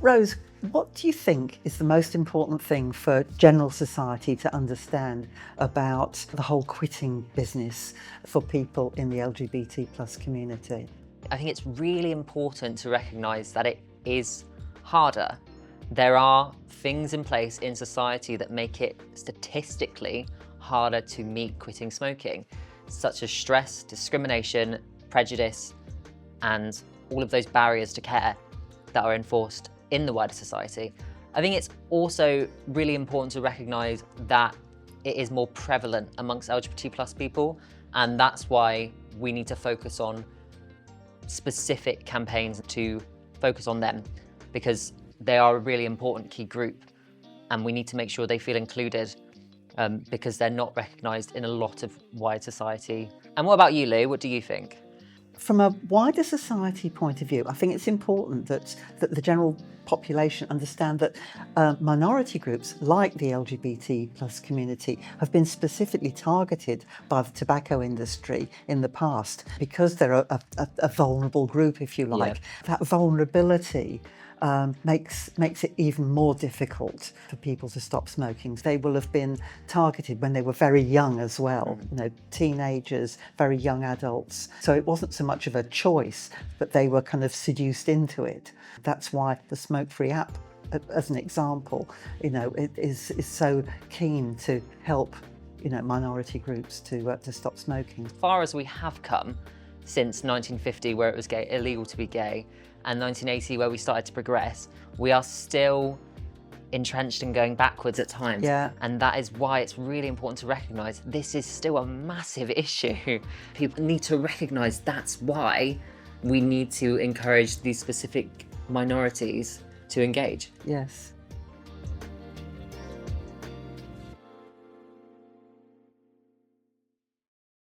Rose, what do you think is the most important thing for general society to understand about the whole quitting business for people in the LGBT plus community? I think it's really important to recognise that it is harder. There are things in place in society that make it statistically harder to meet quitting smoking, such as stress, discrimination, prejudice, and all of those barriers to care that are enforced in the wider society. I think it's also really important to recognise that it is more prevalent amongst LGBT plus people, and that's why we need to focus on specific campaigns to focus on them, because they are a really important key group and we need to make sure they feel included because they're not recognised in a lot of wide society. And what about you, Lou? What do you think? From a wider society point of view, I think it's important that the general population understand that minority groups like the LGBT plus community have been specifically targeted by the tobacco industry in the past because they're a vulnerable group, if you like. Yeah. That vulnerability makes it even more difficult for people to stop smoking. They will have been targeted when they were very young as well, teenagers, very young adults. So it wasn't so much of a choice, but they were kind of seduced into it. That's why the Smoke-Free app, as an example, it is so keen to help minority groups to stop smoking. As far as we have come since 1950, where it was illegal to be gay, and 1980, where we started to progress, we are still entrenched and going backwards at times. Yeah. And that is why it's really important to recognise this is still a massive issue. People need to recognise that's why we need to encourage these specific minorities to engage. Yes.